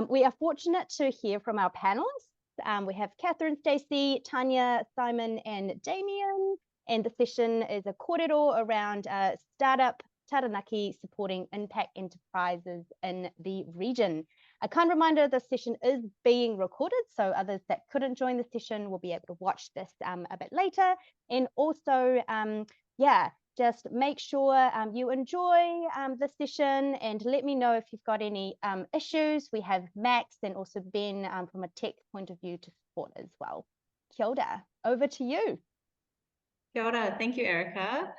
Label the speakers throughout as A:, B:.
A: We are fortunate to hear from our panelists. We have Katherine, Stacey, Tania, Simon, and Damien. And the session is a kōrero around startup Taranaki supporting impact enterprises in the region. A kind reminder, this session is being recorded, so others that couldn't join the session will be able to watch this a bit later. And also, just make sure you enjoy the session and let me know if you've got any issues. We have Max and also Ben from a tech point of view to support as well. Kia ora, over to you.
B: Kia ora. Thank you, Erica.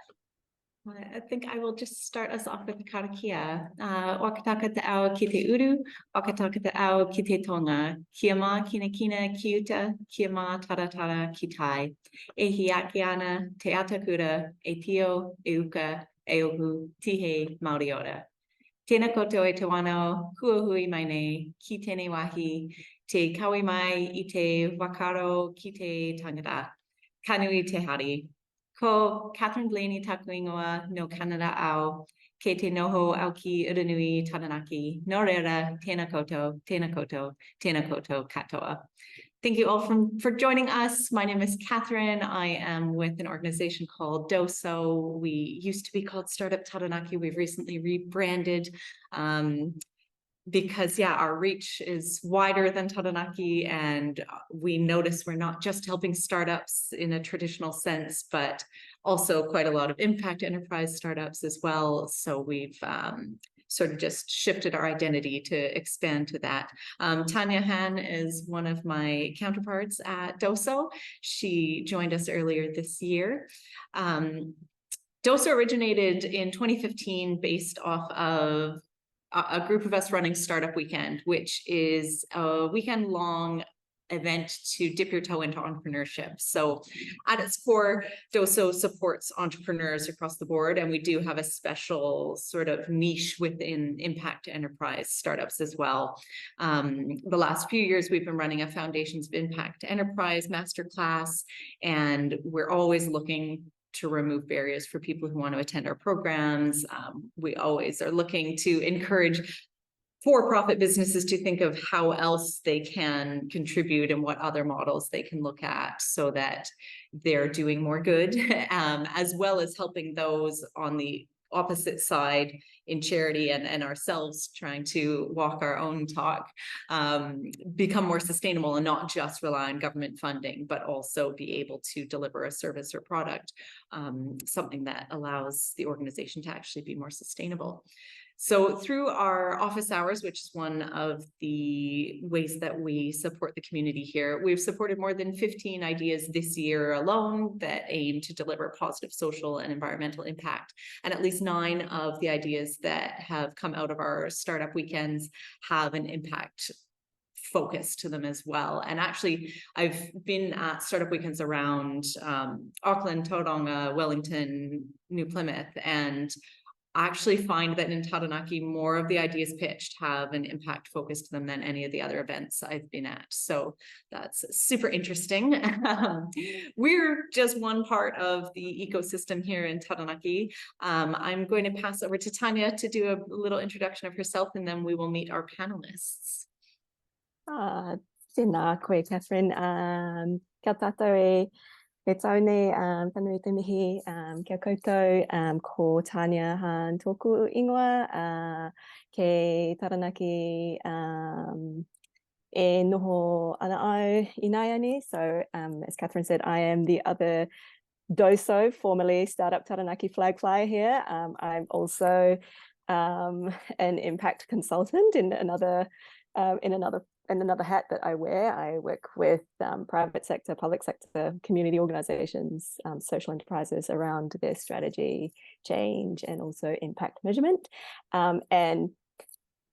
B: I think I will just start us off with the karakia. Wakataka te ao ki te uru, wakataka te ao ki te tonga. Kia mā kina kina ki uta, kia mā tara tara ki tai. E hiaki ana, te atakura, e tio, e uka, e ohu, tihe, Māori ora. Tēnā koutou e te wānau, kua hui mai nei, ki tēnei wahi, te kawi mai I te wakaro ki te tangata. Kanui te hari. Ko Katherine Blaney taku ingoa no Canada au, ke te noho au ki Uranui Taranaki. No reira, tēnā koutou, tēnā koutou, tēnā koutou katoa. Thank you all for joining us. My name is Katherine. I am with an organization called Doso. We used to be called Startup Taranaki. We've recently rebranded because our reach is wider than Taranaki, and we notice we're not just helping startups in a traditional sense, but also quite a lot of impact enterprise startups as well. So we've sort of just shifted our identity to expand to that. Tania Han is one of my counterparts at Doso. She joined us earlier this year. Doso originated in 2015 based off of a group of us running Startup Weekend, which is a weekend-long event to dip your toe into entrepreneurship. So at its core, Doso supports entrepreneurs across the board, and we do have a special sort of niche within impact enterprise startups as well. The last few years, we've been running a Foundations of Impact Enterprise Masterclass, and we're always looking to remove barriers for people who want to attend our programs. We always are looking to encourage for-profit businesses to think of how else they can contribute and what other models they can look at so that they're doing more good, as well as helping those on the opposite side in charity and ourselves trying to walk our own talk, become more sustainable and not just rely on government funding, but also be able to deliver a service or product, something that allows the organization to actually be more sustainable. So through our office hours, which is one of the ways that we support the community here, we've supported more than 15 ideas this year alone that aim to deliver positive social and environmental impact. And at least 9 of the ideas that have come out of our startup weekends have an impact focus to them as well. And actually, I've been at startup weekends around Auckland, Tauranga, Wellington, New Plymouth, and I actually find that in Taranaki, more of the ideas pitched have an impact focus to them than any of the other events I've been at. So that's super interesting. We're just one part of the ecosystem here in Taranaki. I'm going to pass over to Tania to do a little introduction of herself, and then we will meet our panelists.
C: Tēnā koe, Katherine. Kia tātou e taone, whanui te mihi, kia koutou, ko Tania Han tōku ingoa, ke Taranaki e noho ana au I nai ani. So as Katherine said, I am the other Doso, formerly Startup Taranaki flag flyer here. I'm also an impact consultant in another hat that I wear. I work with private sector, public sector, community organizations, social enterprises around their strategy, change, and also impact measurement. And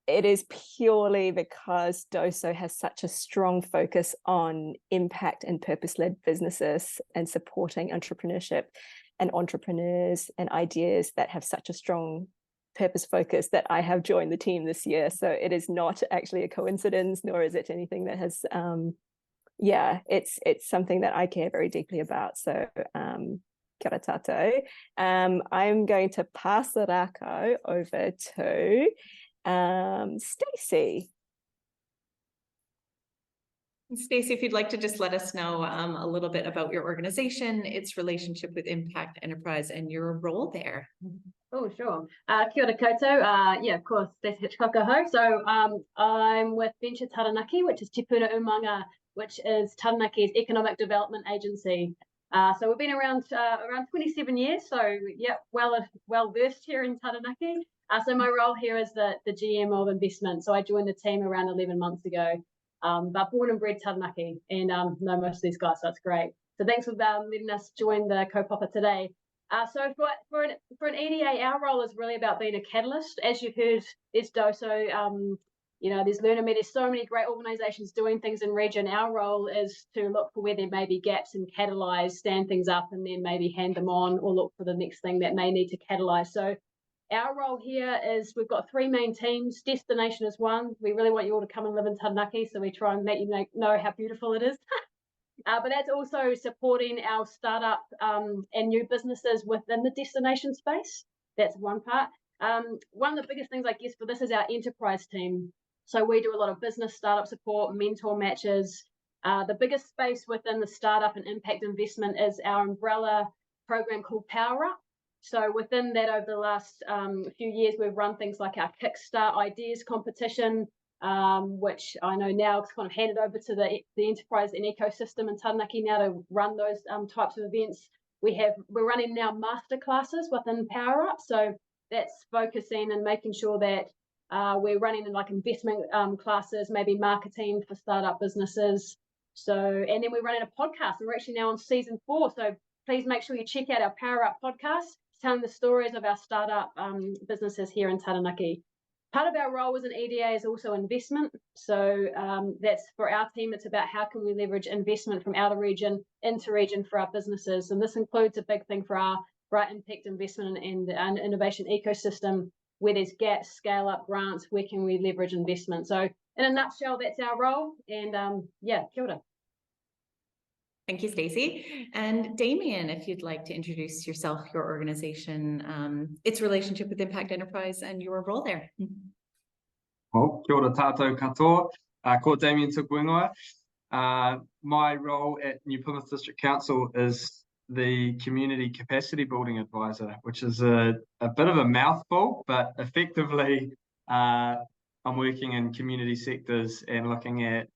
C: it is purely because Doso has such a strong focus on impact and purpose-led businesses and supporting entrepreneurship and entrepreneurs and ideas that have such a strong purpose focus that I have joined the team this year. So it is not actually a coincidence, nor is it anything that has, it's something that I care very deeply about. So kia ora tātou. I'm going to pass the rako over to Stacey.
B: Stacey, if you'd like to just let us know a little bit about your organization, its relationship with Impact Enterprise, and your role there.
D: Oh, sure. Kia ora koutou. Yeah, of course, Stacey Hitchcock ho. So I'm with Venture Taranaki, which is Te Puna Umanga, which is Taranaki's economic development agency. So we've been around 27 years. So yeah, well versed here in Taranaki. So my role here is the GM of investment. So I joined the team around 11 months ago. But born and bred Taranaki, and know most of these guys, so that's great. So thanks for letting us join the kaupapa today. So for an EDA, our role is really about being a catalyst. As you heard, there's Doso, you know, there's LearnerMe, there's so many great organisations doing things in region. Our role is to look for where there may be gaps and catalyse, stand things up, and then maybe hand them on or look for the next thing that may need to catalyse. So our role here is we've got 3 main teams. Destination is one. We really want you all to come and live in Taranaki, so we try and let you know how beautiful it is. But that's also supporting our startup and new businesses within the destination space. That's one part. One of the biggest things, I guess, for this is our enterprise team. So we do a lot of business startup support, mentor matches. The biggest space within the startup and impact investment is our umbrella program called Power Up. So within that, over the last few years, we've run things like our Kickstart Ideas competition, which I know now it's kind of handed over to the enterprise and ecosystem in Taranaki now to run those types of events. We're running now masterclasses within Power Up, so that's focusing and making sure that we're running in like investment classes, maybe marketing for startup businesses. So, and then we're running a podcast, and we're actually now on season 4. So please make sure you check out our Power Up podcast, telling the stories of our startup businesses here in Taranaki. Part of our role as an EDA is also investment. So that's for our team. It's about how can we leverage investment from outer region into region for our businesses. And this includes a big thing for our impact investment and innovation ecosystem, where there's gaps, scale up grants, where can we leverage investment. So in a nutshell, that's our role. And yeah, kia ora.
B: Thank you, Stacey. And Damien, if you'd like to introduce yourself, your organization, its relationship with Impact Enterprise, and your role there.
E: Well, kia ora tātou katoa. Ko Damien tuku ingoa. My role at New Plymouth District Council is the Community Capacity Building Advisor, which is a bit of a mouthful, but effectively I'm working in community sectors and looking at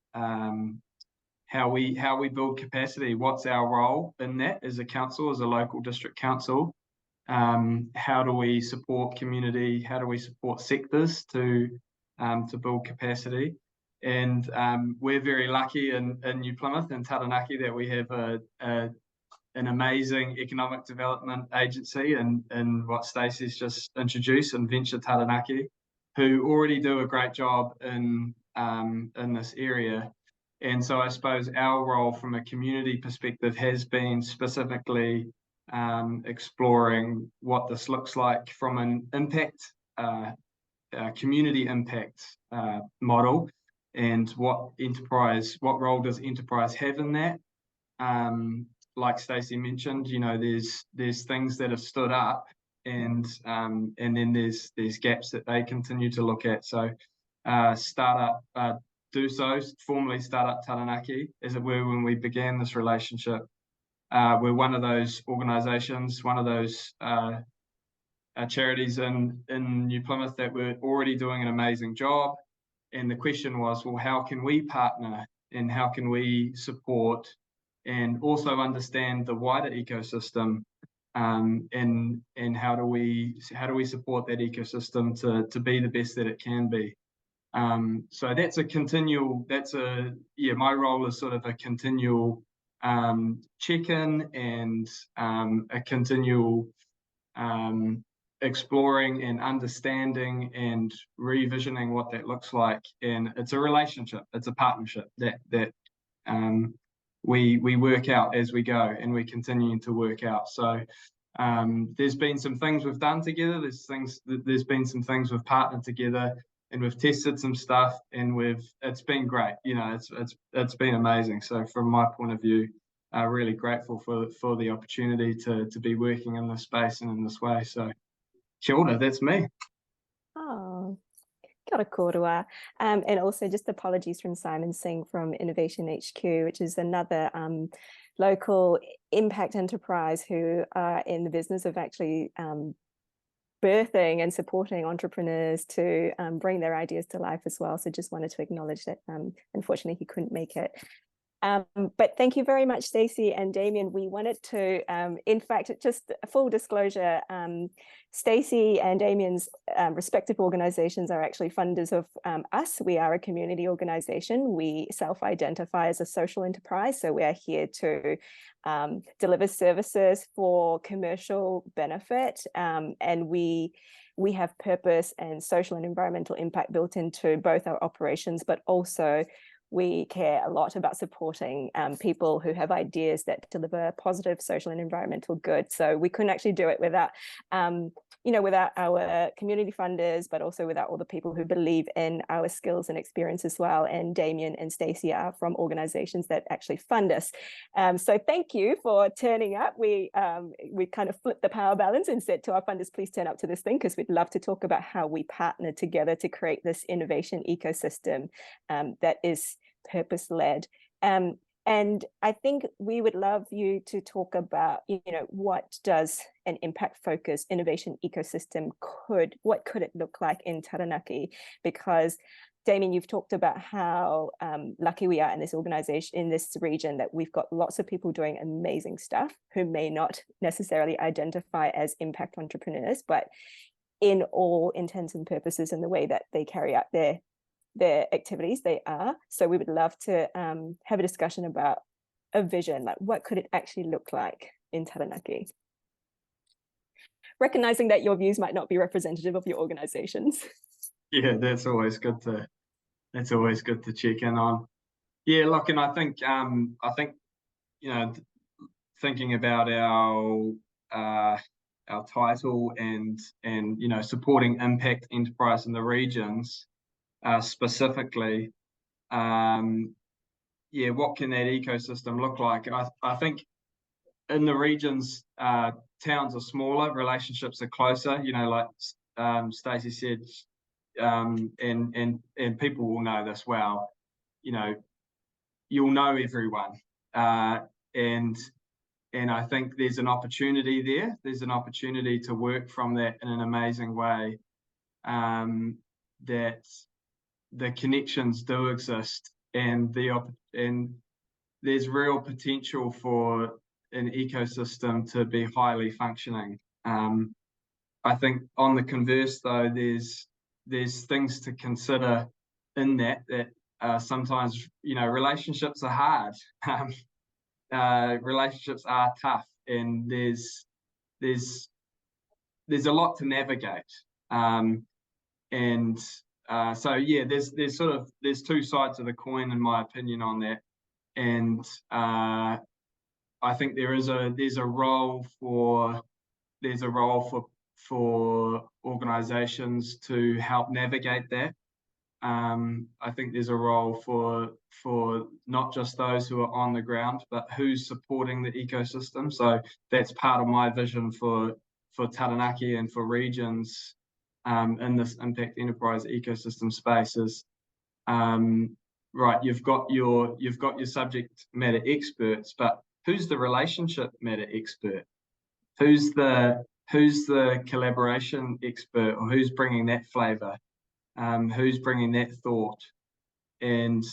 E: how we build capacity. What's our role in that as a council, as a local district council? How do we support community? How do we support sectors to build capacity? And we're very lucky in New Plymouth and Taranaki that we have an amazing economic development agency in what Stacey's just introduced, in Venture Taranaki, who already do a great job in this area. And so I suppose our role from a community perspective has been specifically exploring what this looks like from an impact, community impact model, and what role does enterprise have in that? Like Stacey mentioned, you know, there's things that have stood up, and then there's gaps that they continue to look at. So startup Doso, formerly Startup Taranaki, as it were, when we began this relationship, we're one of those organisations, one of those charities in New Plymouth that were already doing an amazing job. And the question was, well, how can we partner, and how can we support and also understand the wider ecosystem, and how do we support that ecosystem to be the best that it can be? So that's my role is sort of a continual check-in and a continual exploring and understanding and revisioning what that looks like. And it's a relationship, it's a partnership that we work out as we go, and we're continuing to work out. So there's been some things we've done together, there's been some things we've partnered together, and we've tested some stuff, and it's been great. You know, it's been amazing. So from my point of view, really grateful for the opportunity to be working in this space and in this way. So kia ora, that's me.
C: Oh, Kia ora kōrua. And also just apologies from Simon Singh from Innovation HQ, which is another local impact enterprise who are in the business of actually birthing and supporting entrepreneurs to bring their ideas to life as well. So just wanted to acknowledge that unfortunately he couldn't make it. But thank you very much, Stacey and Damien. We wanted to, in fact, just a full disclosure, Stacey and Damien's respective organizations are actually funders of us. We are a community organization. We self-identify as a social enterprise. So we are here to deliver services for commercial benefit. And we have purpose and social and environmental impact built into both our operations, but also we care a lot about supporting people who have ideas that deliver positive social and environmental good. So we couldn't actually do it without, without our community funders, but also without all the people who believe in our skills and experience as well. And Damien and Stacey are from organizations that actually fund us. So thank you for turning up. We kind of flipped the power balance and said to our funders, please turn up to this thing, because we'd love to talk about how we partner together to create this innovation ecosystem that is purpose-led. And I think we would love you to talk about, what does an impact-focused innovation ecosystem what could it look like in Taranaki? Because Damien, you've talked about how lucky we are in this organization, in this region, that we've got lots of people doing amazing stuff who may not necessarily identify as impact entrepreneurs, but in all intents and purposes, in the way that they carry out their activities, they are. So we would love to have a discussion about a vision, like what could it actually look like in Taranaki? Recognizing that your views might not be representative of your organizations.
E: Yeah, that's always good to check in on. Yeah, look, and I think thinking about our title and supporting impact enterprise in the regions. Specifically, what can that ecosystem look like? I think in the regions, towns are smaller, relationships are closer. Like Stacey said, and people will know this well. You'll know everyone, and I think there's an opportunity there. There's an opportunity to work from that in an amazing way. That the connections do exist, and there's real potential for an ecosystem to be highly functioning. I think on the converse, though, there's things to consider in that sometimes relationships are hard. Relationships are tough, and there's a lot to navigate. So yeah, there's two sides of the coin, in my opinion, on that. And I think there's a role for organizations to help navigate that. I think there's a role for not just those who are on the ground, but who's supporting the ecosystem. So that's part of my vision for Taranaki and for regions in this impact enterprise ecosystem spaces. Right, you've got your subject matter experts, but who's the relationship matter expert? Who's the collaboration expert, or who's bringing that flavor? Who's bringing that thought? And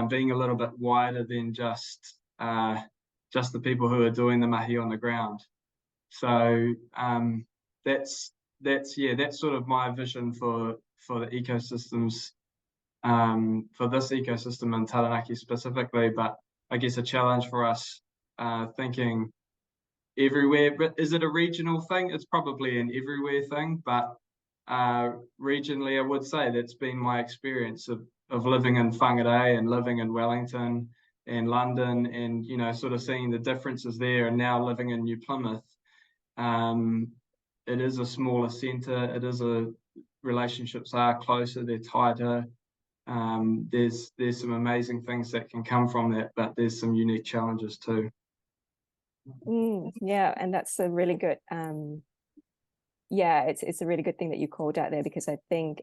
E: being a little bit wider than just the people who are doing the mahi on the ground. So that's sort of my vision for the ecosystems, for this ecosystem in Taranaki specifically. But I guess a challenge for us thinking everywhere. But is it a regional thing? It's probably an everywhere thing, but regionally, I would say that's been my experience of living in Whangarei and living in Wellington and London, and sort of seeing the differences there, and now living in New Plymouth. It is a smaller centre. Relationships are closer, they're tighter. There's some amazing things that can come from that, but there's some unique challenges too.
C: Yeah, and that's a really good it's a really good thing that you called out there, because I think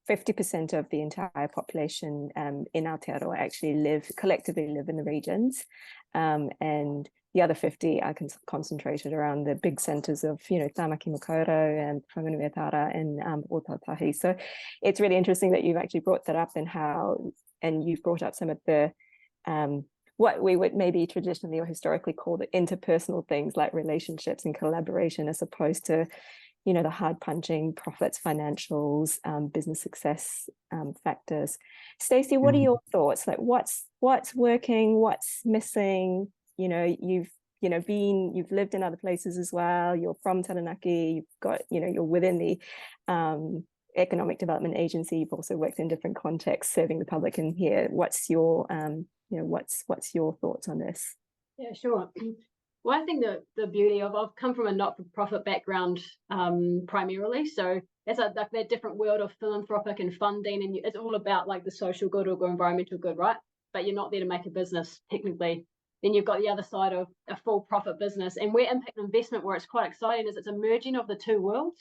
C: 50% of the entire population in Aotearoa actually collectively live in the regions, and the other 50 are concentrated around the big centres of, Tamaki Makaurau and Whanganui-a-Tara and Otautahi. So it's really interesting that you've actually brought that up, and you've brought up some of the what we would maybe traditionally or historically call the interpersonal things like relationships and collaboration, as opposed to, the hard punching profits, financials, business success factors. Stacey, what are your thoughts? Like, what's working? What's missing? You've lived in other places as well. You're from Taranaki. You've got, you're within the Economic Development Agency. You've also worked in different contexts, serving the public in here. What's your, what's your thoughts on this?
D: Yeah, sure. Well, I think the beauty of, I've come from a not-for-profit background primarily, so it's like that different world of philanthropic and funding, and it's all about like the social good or environmental good, right? But you're not there to make a business technically. Then you've got the other side of a for-profit business, and where impact investment, where it's quite exciting, is it's a merging of the two worlds.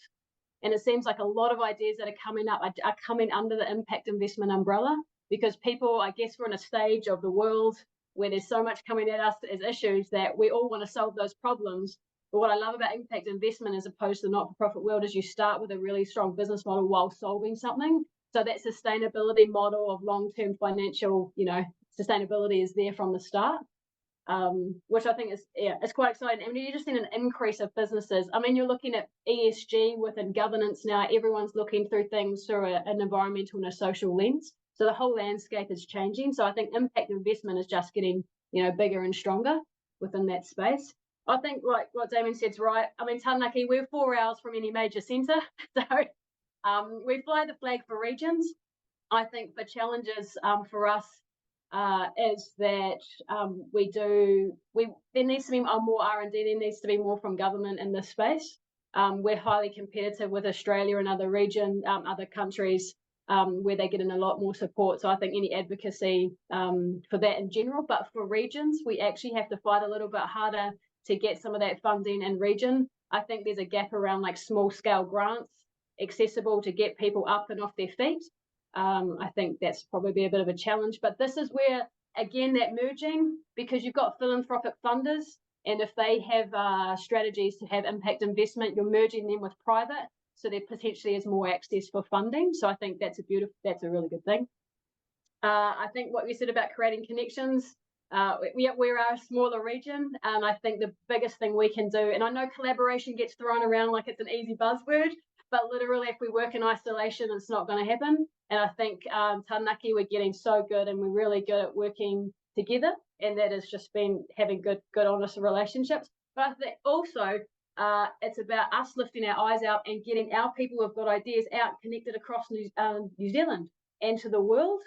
D: And it seems like a lot of ideas that are coming up are coming under the impact investment umbrella, because people, I guess, we're in a stage of the world where there's so much coming at us as issues that we all want to solve those problems. But what I love about impact investment as opposed to the not-for-profit world is you start with a really strong business model while solving something. So that sustainability model of long-term financial, sustainability is there from the start, which I think is, it's quite exciting. And you're just in an increase of businesses. I mean, you're looking at ESG within governance now. Everyone's looking through things through an environmental and a social lens. So the whole landscape is changing. So I think impact investment is just getting, bigger and stronger within that space. I think, like what Damien said's right. I mean, Taranaki, we're 4 hours from any major centre. So we fly the flag for regions. I think the challenges for us is that there needs to be more R&D, there needs to be more from government in this space. We're highly competitive with Australia and other countries where they're getting a lot more support. So I think any advocacy for that in general, but for regions, we actually have to fight a little bit harder to get some of that funding in region. I think there's a gap around like small scale grants accessible to get people up and off their feet. I think that's probably a bit of a challenge, but this is where, again, that merging, because you've got philanthropic funders, and if they have strategies to have impact investment, you're merging them with private, so there potentially is more access for funding. So I think that's a really good thing. I think what you said about creating connections, we're a smaller region, and I think the biggest thing we can do, and I know collaboration gets thrown around like it's an easy buzzword, but literally if we work in isolation, it's not going to happen. And I think Taranaki, we're getting so good, and we're really good at working together, and that has just been having good honest relationships. But I think also it's about us lifting our eyes out and getting our people who've got ideas out, connected across New Zealand and to the world,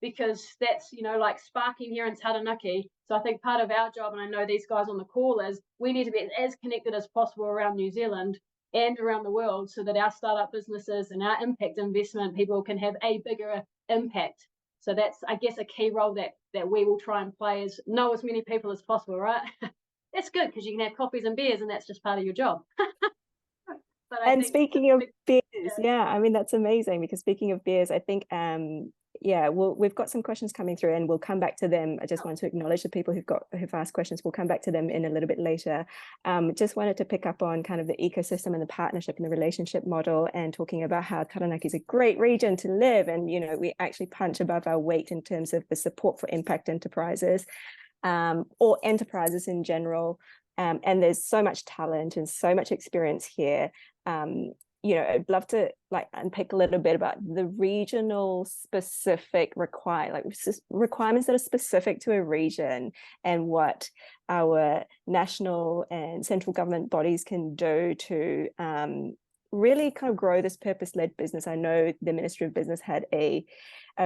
D: because that's, like sparking here in Taranaki. So I think part of our job, and I know these guys on the call, is we need to be as connected as possible around New Zealand and around the world, so that our startup businesses and our impact investment people can have a bigger impact. So that's, I guess, a key role that we will try and play, is know as many people as possible, right? That's good, because you can have coffees and beers, and that's just part of your job.
C: And speaking of beers, I mean, that's amazing, because speaking of beers, I think, we've got some questions coming through, and we'll come back to them. I just want to acknowledge the people who've asked questions. We'll come back to them in a little bit later. Just wanted to pick up on kind of the ecosystem and the partnership and the relationship model, and talking about how Taranaki is a great region to live, and we actually punch above our weight in terms of the support for impact enterprises, or enterprises in general. And there's so much talent and so much experience here. I'd love to unpick a little bit about the regional specific requirements that are specific to a region, and what our national and central government bodies can do to really kind of grow this purpose-led business. I know the Ministry of Business had a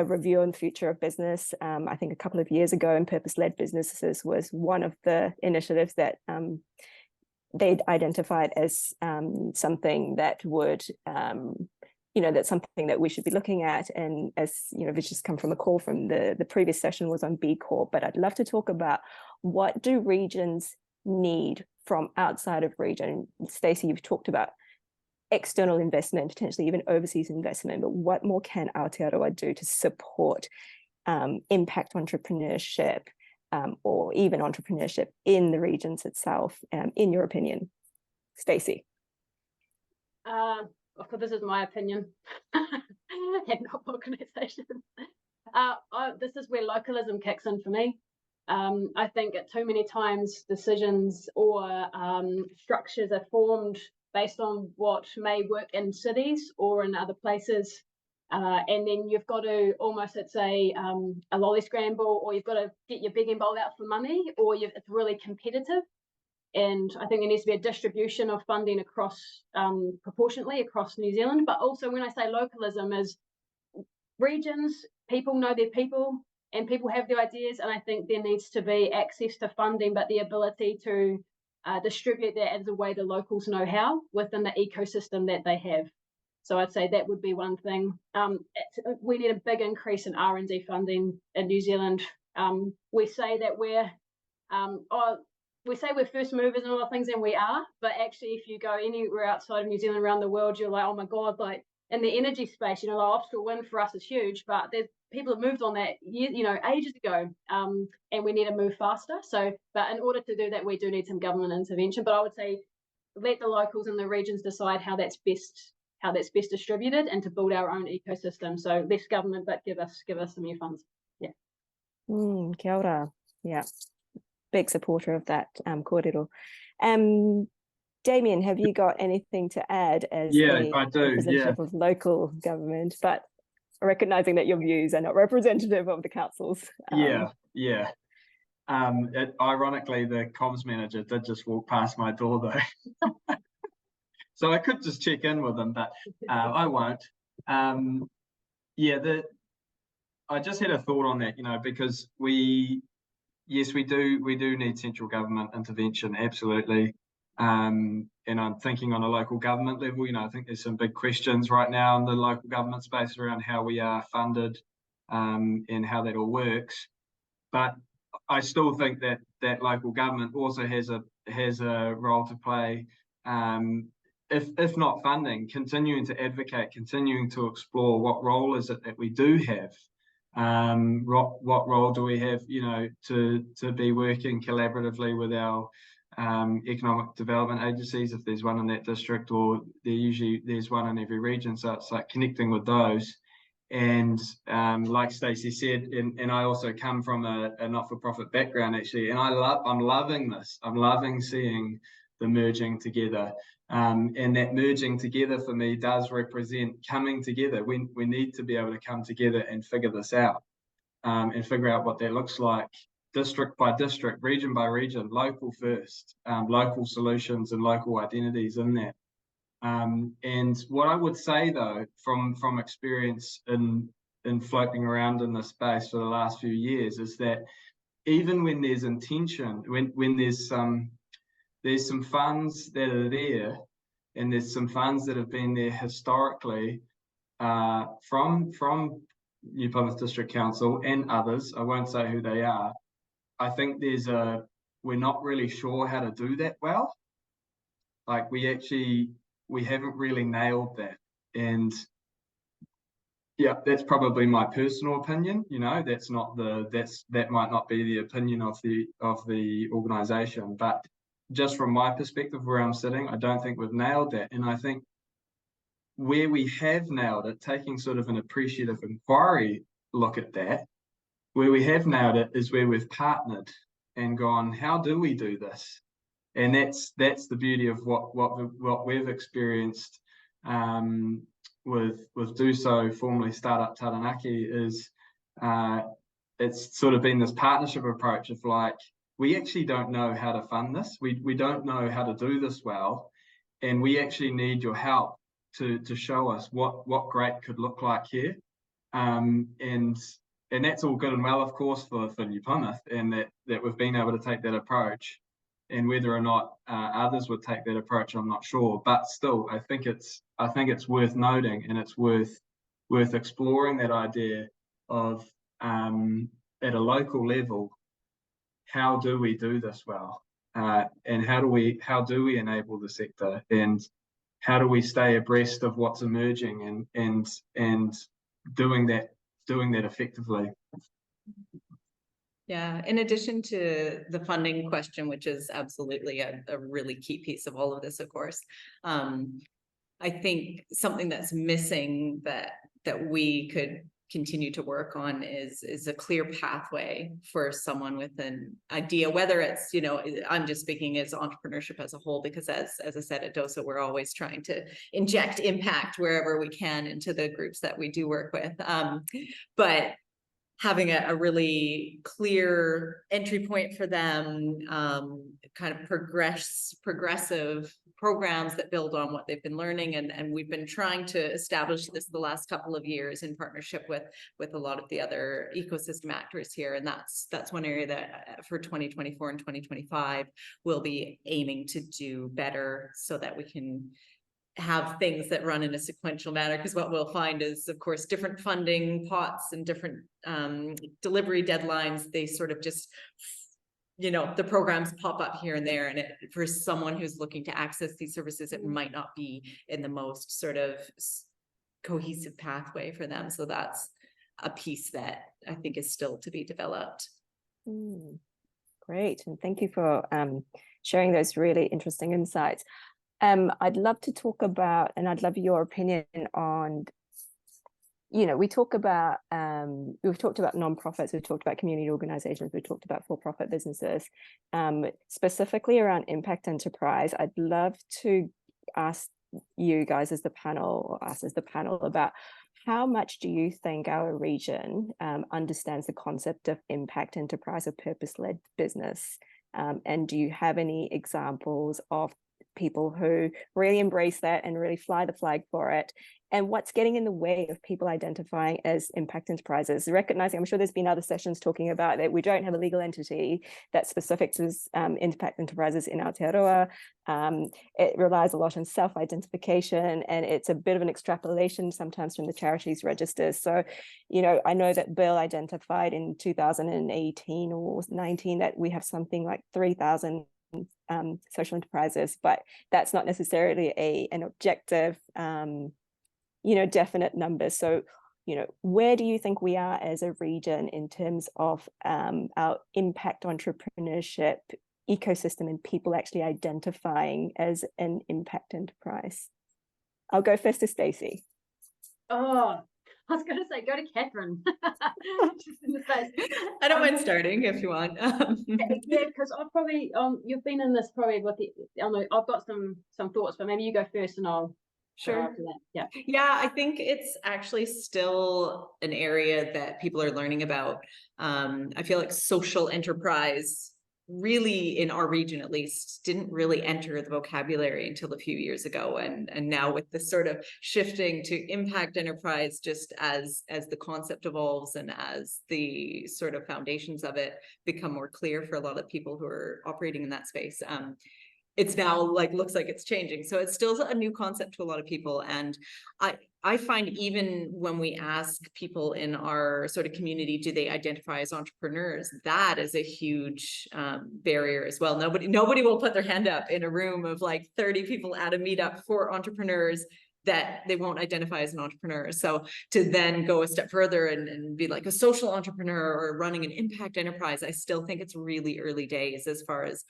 C: review on the future of business, I think a couple of years ago, and purpose-led businesses was one of the initiatives that they'd identified as something that would, that's something that we should be looking at. And as this just come from a call from the previous session was on B Corp, but I'd love to talk about, what do regions need from outside of region? Stacey, you've talked about external investment, potentially even overseas investment, but what more can Aotearoa do to support impact entrepreneurship or even entrepreneurship in the regions itself, in your opinion? Stacey.
D: Of course, this is my opinion, and not organisations. This is where localism kicks in for me. I think too many times decisions or structures are formed based on what may work in cities or in other places, and then you've got to almost, it's a lolly scramble, or you've got to get your begging bowl out for money, or it's really competitive. And I think there needs to be a distribution of funding across proportionately across New Zealand. But also, when I say localism, is regions, people know their people and people have their ideas, and I think there needs to be access to funding, but the ability to distribute that as a way the locals know how within the ecosystem that they have. So I'd say that would be one thing. We need a big increase in R&D funding in New Zealand. We say that we're first movers and all the things, and we are, but actually if you go anywhere outside of New Zealand, around the world, you're like, oh my God, like in the energy space, like offshore wind for us is huge, but there's people have moved on that ages ago, and we need to move faster. So, but in order to do that, we do need some government intervention. But I would say let the locals and the regions decide how that's best distributed, and to build our own ecosystem. So less government, but give us some new funds. Yeah.
C: Kia ora. Yeah. Big supporter of that kōrero. Damien, have you got anything to add as a representative of local government, but recognizing that your views are not representative of the councils?
E: Ironically, the comms manager did just walk past my door though. So I could just check in with them, but I won't. I just had a thought on that, because we do need central government intervention, absolutely. And I'm thinking on a local government level, I think there's some big questions right now in the local government space around how we are funded, and how that all works. But I still think that local government also has a role to play, if not funding, continuing to advocate, continuing to explore what role is it that we do have. What role do we have, to be working collaboratively with our economic development agencies, if there's one in that district, or there's one in every region. So it's like connecting with those. And like Stacey said, and I also come from a not-for-profit background actually, and I'm loving this. I'm loving seeing the merging together. And that merging together for me does represent coming together. We need to be able to come together and figure this out, and figure out what that looks like, district by district, region by region, local first, local solutions and local identities in that. And what I would say though, from experience in floating around in this space for the last few years, is that even when there's intention, when there's some funds that are there, and there's some funds that have been there historically, from New Plymouth District Council and others, I won't say who they are, I think we're not really sure how to do that well. Like we haven't really nailed that. And yeah, that's probably my personal opinion. That might not be the opinion of the organisation, but just from my perspective, where I'm sitting, I don't think we've nailed that. And I think where we have nailed it, taking sort of an appreciative inquiry look at that, where we have nailed it is where we've partnered and gone, how do we do this? And that's the beauty of what we've experienced with Doso, formerly Startup Taranaki, is it's sort of been this partnership approach of like, we actually don't know how to fund this. We don't know how to do this well, and we actually need your help to show us what great could look like here. And that's all good and well, of course, for New Plymouth, and that we've been able to take that approach. And whether or not others would take that approach, I'm not sure. But still, I think it's worth noting, and it's worth exploring that idea of at a local level, how do we do this well, and how do we enable the sector? And how do we stay abreast of what's emerging and doing that effectively.
B: Yeah, in addition to the funding question, which is absolutely a really key piece of all of this, of course, I think something that's missing that we could continue to work on is a clear pathway for someone with an idea, whether it's, you know, I'm just speaking as entrepreneurship as a whole, because as I said at Doso, we're always trying to inject impact wherever we can into the groups that we do work with. But having a really clear entry point for them, kind of progressive programs that build on what they've been learning. And we've been trying to establish this the last couple of years in partnership with a lot of the other ecosystem actors here. And that's one area that for 2024 and 2025, we'll be aiming to do better so that we can have things that run in a sequential manner, because what we'll find is, of course, different funding pots and different delivery deadlines, they sort of just, you know, the programs pop up here and there, and for someone who's looking to access these services, it might not be in the most sort of cohesive pathway for them. So that's a piece that I think is still to be developed.
C: Great, and thank you for sharing those really interesting insights. I'd love to talk about, and I'd love your opinion on, you know, we've talked about nonprofits, we've talked about community organizations, we've talked about for-profit businesses, specifically around impact enterprise. I'd love to ask you guys as the panel, or us as the panel, about how much do you think our region understands the concept of impact enterprise or purpose-led business? And do you have any examples of people who really embrace that and really fly the flag for it? And what's getting in the way of people identifying as impact enterprises? Recognizing, I'm sure there's been other sessions talking about that we don't have a legal entity that's specific to impact enterprises in Aotearoa. It relies a lot on self-identification, and it's a bit of an extrapolation sometimes from the charities registers. So, you know, I know that Bill identified in 2018 or 19 that we have something like 3,000 social enterprises, but that's not necessarily an objective, you know, definite number. So, you know, where do you think we are as a region in terms of our impact entrepreneurship ecosystem and people actually identifying as an impact enterprise? I'll go first to Stacey.
D: Oh, I was going to say, go to Katherine. Just in the face.
B: I don't mind starting if you want.
D: Yeah, because I've probably you've been in this probably with the. I've got some thoughts, but maybe you go first and I'll.
B: Sure.
D: After that.
B: Yeah, I think it's actually still an area that people are learning about. I feel like social enterprise, really in our region at least, didn't really enter the vocabulary until a few years ago, and now with this sort of shifting to impact enterprise, just as the concept evolves and as the sort of foundations of it become more clear for a lot of people who are operating in that space, it's now looks like it's changing. So it's still a new concept to a lot of people. And I find even when we ask people in our sort of community, do they identify as entrepreneurs? That is a huge barrier as well. Nobody will put their hand up in a room of like 30 people at a meetup for entrepreneurs that they won't identify as an entrepreneur. So to then go a step further and be like a social entrepreneur or running an impact enterprise, I still think it's really early days as far as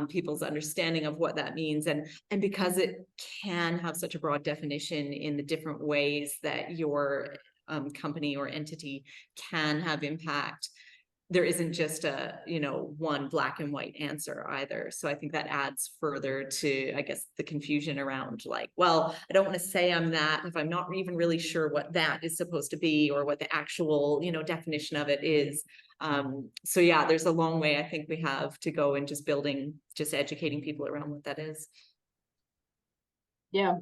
B: people's understanding of what that means. And because it can have such a broad definition in the different ways that your company or entity can have impact, there isn't just a, you know, one black and white answer either. So I think that adds further to, I guess, the confusion around like, well, I don't want to say I'm that if I'm not even really sure what that is supposed to be or what the actual, you know, definition of it is. So yeah, there's a long way I think we have to go in just educating people around what that is.
D: Yeah,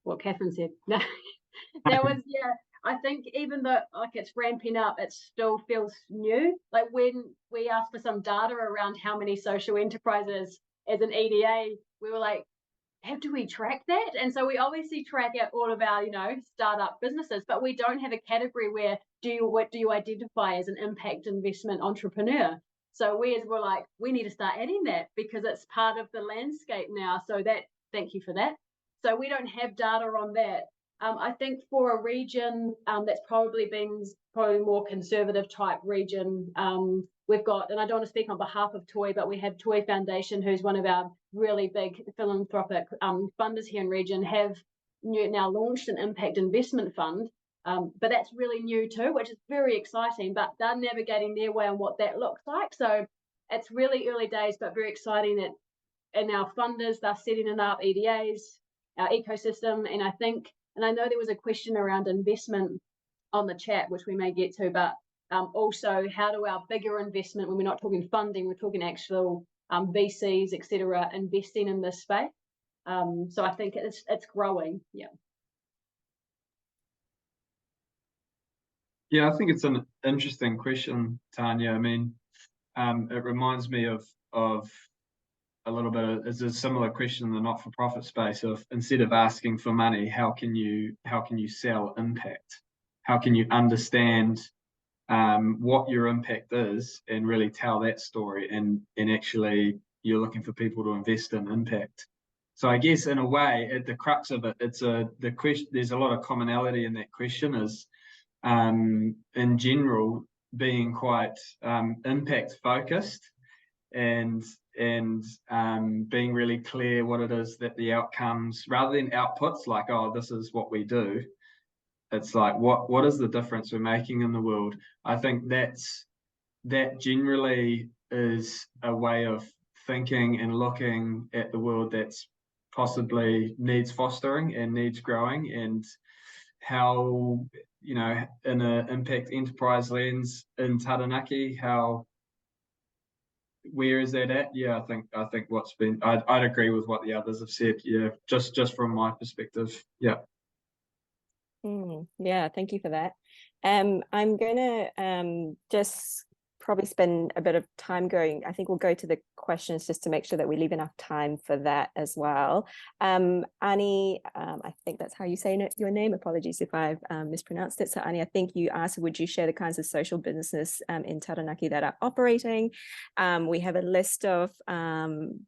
D: what Katherine said. That was, yeah. I think even though like it's ramping up, it still feels new. Like when we asked for some data around how many social enterprises as an EDA, we were like, do we track that? And so we obviously track out all of our, you know, startup businesses, but we don't have a category where what do you identify as an impact investment entrepreneur? So we're like, we need to start adding that because it's part of the landscape now. So that, thank you for that. So we don't have data on that. I think for a region that's probably more conservative type region, we've got, and I don't want to speak on behalf of Toi, but we have Toi Foundation, who's one of our really big philanthropic funders here in region, have now launched an impact investment fund. But that's really new too, which is very exciting, but they're navigating their way on what that looks like. So it's really early days, but very exciting that, and our funders, they're setting up EDAs, our ecosystem. And I know there was a question around investment on the chat, which we may get to, but also how do our bigger investment, when we're not talking funding, we're talking actual VCs, etc., investing in this space. So I think it's growing. Yeah.
E: Yeah, I think it's an interesting question, Tania. I mean, it reminds me of a little bit of, it's a similar question in the not-for-profit space of, instead of asking for money, how can you sell impact? How can you understand what your impact is and really tell that story, and actually you're looking for people to invest in impact. So I guess in a way, at the crux of it, the question, there's a lot of commonality in that question, is in general being quite impact focused and being really clear what it is that the outcomes, rather than outputs like, oh, this is what we do, it's like what is the difference we're making in the world. I think that generally is a way of thinking and looking at the world that's possibly needs fostering and needs growing, and how, you know, in an impact enterprise lens in Taranaki, where is that at? Yeah, I think what's been, I'd agree with what the others have said. Yeah, just from my perspective. Yeah.
C: Yeah, thank you for that. I'm gonna just probably spend a bit of time going. I think we'll go to the questions just to make sure that we leave enough time for that as well. Annie, I think that's how you say your name. Apologies if I've mispronounced it. So Annie, I think you asked, would you share the kinds of social businesses in Taranaki that are operating? We have a list of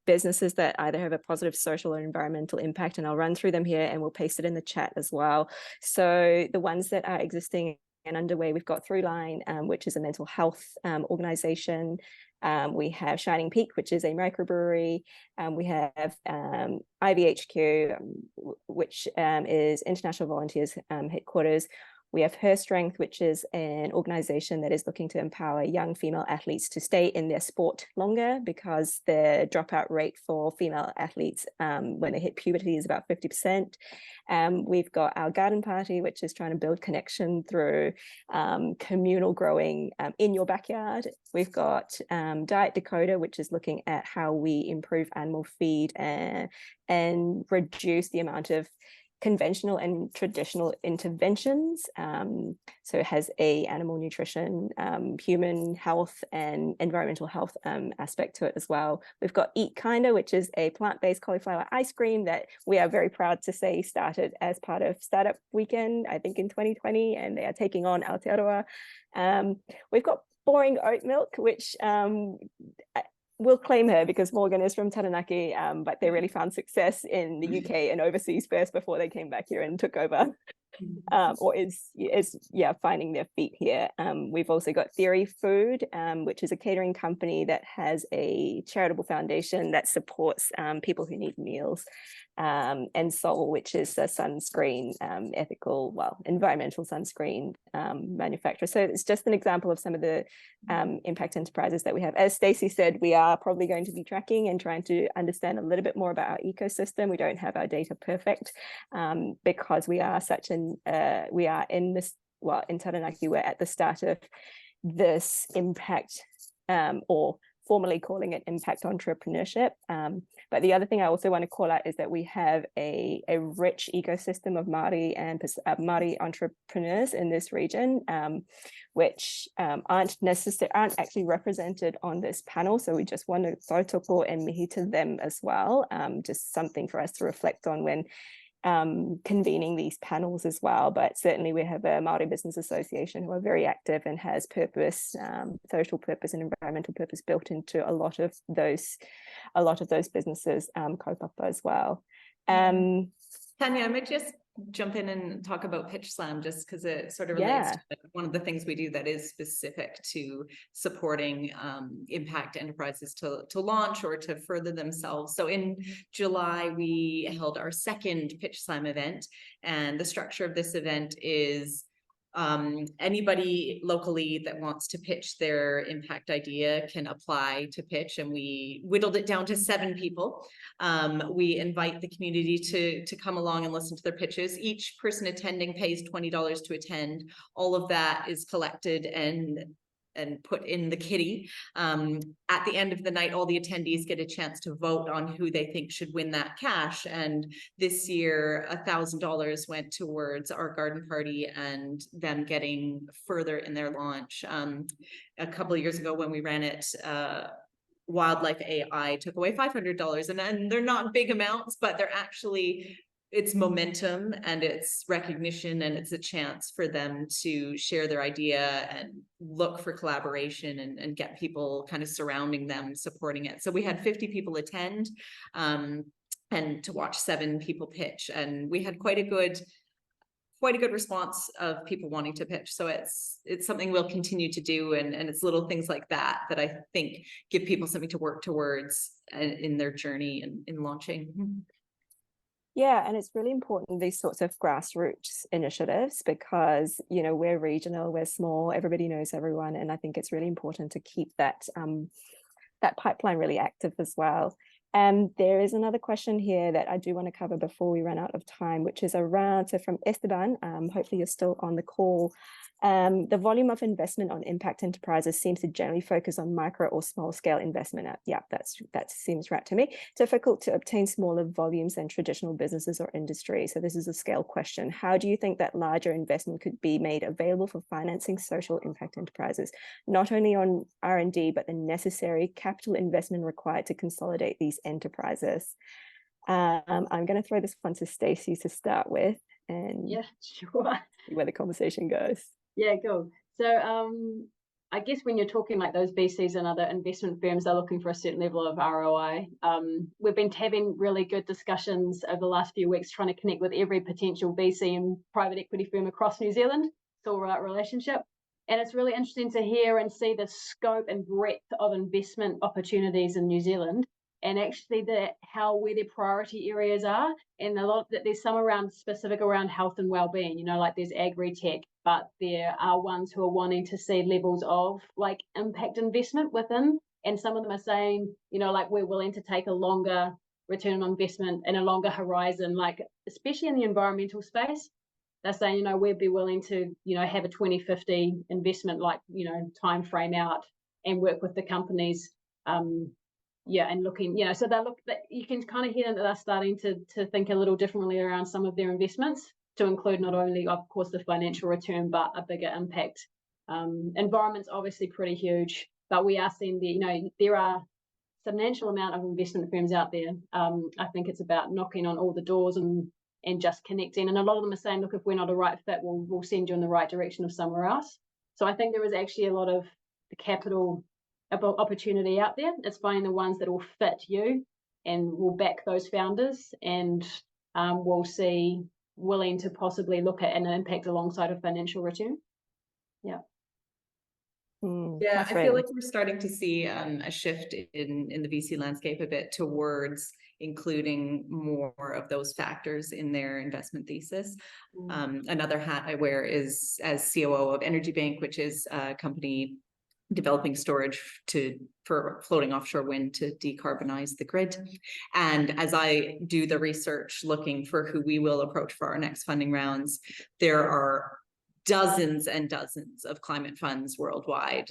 C: businesses that either have a positive social or environmental impact, and I'll run through them here and we'll paste it in the chat as well. So the ones that are existing and underway, we've got Throughline, which is a mental health organization. We have Shining Peak, which is a microbrewery. We have IVHQ, which is International Volunteers Headquarters. We have Her Strength, which is an organization that is looking to empower young female athletes to stay in their sport longer, because the dropout rate for female athletes when they hit puberty is about 50%. We've got our Garden Party, which is trying to build connection through communal growing in your backyard. We've got Diet Dakota, which is looking at how we improve animal feed and reduce the amount of conventional and traditional interventions. So it has a animal nutrition, human health and environmental health aspect to it as well. We've got Eat Kinda, which is a plant-based cauliflower ice cream that we are very proud to say started as part of Startup Weekend, I think in 2020, and they are taking on Aotearoa. We've got Boring Oat Milk, which we'll claim her because Morgan is from Taranaki, but they really found success in the UK and overseas first before they came back here and took over, or is finding their feet here. We've also got Theory Food, which is a catering company that has a charitable foundation that supports people who need meals. And Sol, which is a sunscreen, environmental sunscreen manufacturer. So it's just an example of some of the impact enterprises that we have. As Stacey said, we are probably going to be tracking and trying to understand a little bit more about our ecosystem. We don't have our data perfect because we are in Taranaki, we're at the start of this impact or formally calling it impact entrepreneurship. But the other thing I also want to call out is that we have a rich ecosystem of Māori and Māori entrepreneurs in this region, which aren't actually represented on this panel. So we just want to tautoko and mihi to them as well. Just something for us to reflect on when convening these panels as well. But certainly we have a Māori Business Association who are very active and has purpose, social purpose and environmental purpose built into a lot of those businesses, kaupapa as well.
B: Tanya, I might just jump in and talk about Pitch Slam just because it sort of relates to one of the things we do that is specific to supporting impact enterprises to launch or to further themselves. So in July, we held our second Pitch Slam event, and the structure of this event is anybody locally that wants to pitch their impact idea can apply to pitch, and we whittled it down to 7 people. We invite the community to come along and listen to their pitches. Each person attending pays $20 to attend. All of that is collected and put in the kitty. At the end of the night, all the attendees get a chance to vote on who they think should win that cash. And this year, $1,000 went towards our garden party and them getting further in their launch. A couple of years ago when we ran it, Wildlife AI took away $500, and they're not big amounts, but they're actually, it's momentum and it's recognition, and it's a chance for them to share their idea and look for collaboration and get people kind of surrounding them, supporting it. So we had 50 people attend and to watch 7 people pitch, and we had quite a good response of people wanting to pitch. So it's something we'll continue to do, and it's little things like that that I think give people something to work towards in their journey and in launching.
C: Yeah, and it's really important, these sorts of grassroots initiatives, because, you know, we're regional, we're small, everybody knows everyone. And I think it's really important to keep that that pipeline really active as well. There is another question here that I do want to cover before we run out of time, which is around, so from Esteban, hopefully you're still on the call. The volume of investment on impact enterprises seems to generally focus on micro or small scale investment. Yeah, that seems right to me. Difficult to obtain smaller volumes than traditional businesses or industry. So this is a scale question. How do you think that larger investment could be made available for financing social impact enterprises, not only on R&D, but the necessary capital investment required to consolidate these enterprises? I'm going to throw this one to Stacey to start with, and
D: Yeah, sure.
C: see where the conversation goes.
D: Yeah, cool. So I guess when you're talking like those VCs and other investment firms are looking for a certain level of ROI, we've been having really good discussions over the last few weeks trying to connect with every potential VC and private equity firm across New Zealand. It's all right relationship. And it's really interesting to hear and see the scope and breadth of investment opportunities in New Zealand, and actually where their priority areas are. And a lot that there's some specific around health and well-being, you know, like there's agri-tech, but there are ones who are wanting to see levels of like impact investment within. And some of them are saying, you know, like we're willing to take a longer return on investment and a longer horizon, like especially in the environmental space. They're saying, you know, we'd be willing to, you know, have a 2050 investment, like, you know, time frame out, and work with the companies. And looking, you know, so you can kind of hear that they're starting to think a little differently around some of their investments, to include not only, of course, the financial return, but a bigger impact. Environment's obviously pretty huge, but we are seeing there are substantial amount of investment firms out there. I think it's about knocking on all the doors and just connecting. And a lot of them are saying, look, if we're not a right fit, we'll send you in the right direction of somewhere else. So I think there is actually a lot of the capital opportunity out there. It's finding the ones that will fit you and will back those founders, and we'll see willing to possibly look at an impact alongside a financial return. Yeah.
B: Yeah, I feel like we're starting to see a shift in the VC landscape a bit towards including more of those factors in their investment thesis. Another hat I wear is as COO of Energy Bank, which is a company developing storage for floating offshore wind to decarbonize the grid. And as I do the research looking for who we will approach for our next funding rounds, there are dozens and dozens of climate funds worldwide,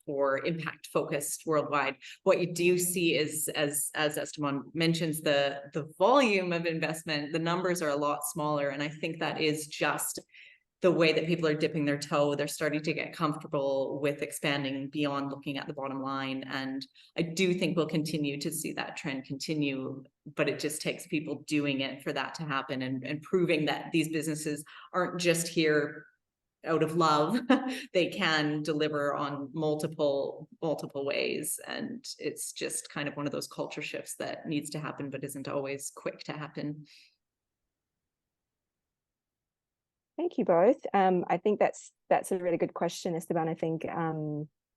B: or impact focused worldwide. What you do see is, as Esteban mentions, the volume of investment, the numbers are a lot smaller. And I think that is just the way that people are dipping their toe. They're starting to get comfortable with expanding beyond looking at the bottom line. And I do think we'll continue to see that trend continue, but it just takes people doing it for that to happen, and proving that these businesses aren't just here out of love. They can deliver on multiple ways. And it's just kind of one of those culture shifts that needs to happen, but isn't always quick to happen.
C: Thank you both. I think that's a really good question, Esteban. I think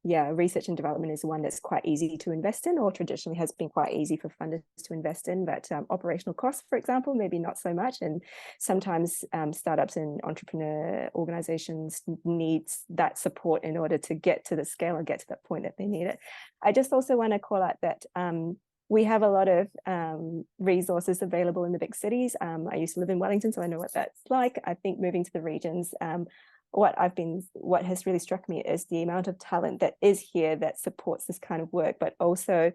C: research and development is one that's quite easy to invest in, or traditionally has been quite easy for funders to invest in, but operational costs, for example, maybe not so much. And sometimes startups and entrepreneur organizations need that support in order to get to the scale or get to that point that they need it. I just also want to call out that we have a lot of resources available in the big cities. I used to live in Wellington, so I know what that's like. I think moving to the regions, what has really struck me is the amount of talent that is here that supports this kind of work, but also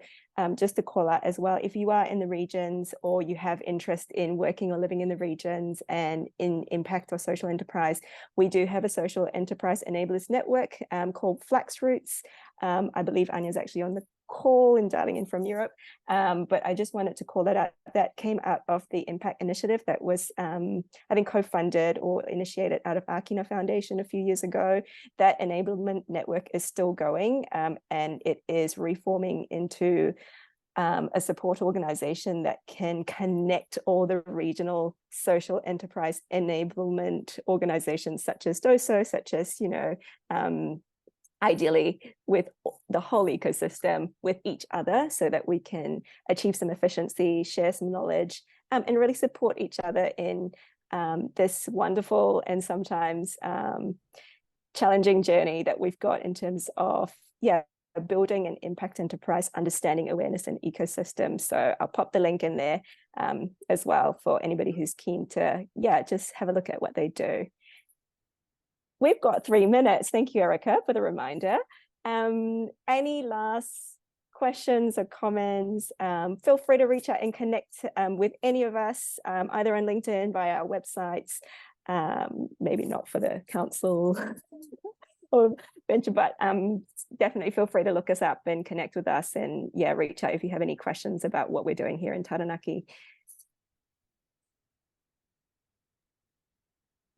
C: just to call out as well, if you are in the regions or you have interest in working or living in the regions and in impact or social enterprise, we do have a social enterprise enablers network called Flax Roots. I believe Anya's actually on the call and dialing in from Europe, but I just wanted to call that out. That came out of the Impact Initiative that was, I think, co-funded or initiated out of Akina Foundation a few years ago. That enablement network is still going, and it is reforming into a support organization that can connect all the regional social enterprise enablement organizations such as Doso, such as, ideally with the whole ecosystem with each other, so that we can achieve some efficiency, share some knowledge, and really support each other in this wonderful and sometimes challenging journey that we've got in terms of building an impact enterprise, understanding awareness and ecosystem. So I'll pop the link in there as well for anybody who's keen to just have a look at what they do. We've got 3 minutes. Thank you, Erica, for the reminder. Any last questions or comments? Feel free to reach out and connect with any of us, either on LinkedIn, via our websites, maybe not for the council or venture, but definitely feel free to look us up and connect with us, and reach out if you have any questions about what we're doing here in Taranaki.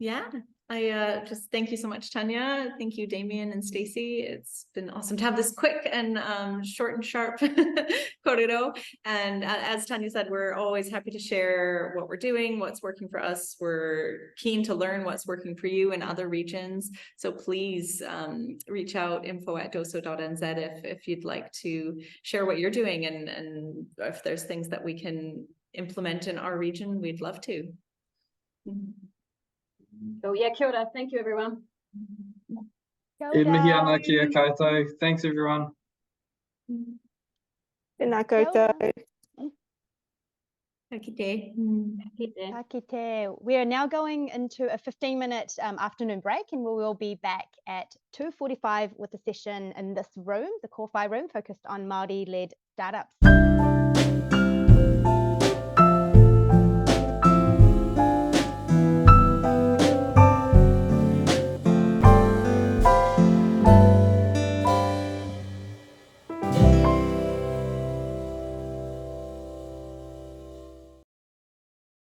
B: Yeah, I just thank you so much, Tania. Thank you, Damien and Stacey. It's been awesome to have this quick and short and sharp korero. And as Tania said, we're always happy to share what we're doing, what's working for us. We're keen to learn what's working for you in other regions. So please reach out, info@doso.nz if you'd like to share what you're doing, and if there's things that we can implement in our region, we'd love to.
D: Oh yeah, kia ora. Thank you, everyone.
E: E mihi ana kia koutou. Thanks, everyone.
C: Tēnā koutou.
B: Akite.
A: Akite. We are now going into a 15-minute afternoon break, and we will be back at 2:45 with a session in this room, the Kowhai room, focused on Māori-led startups.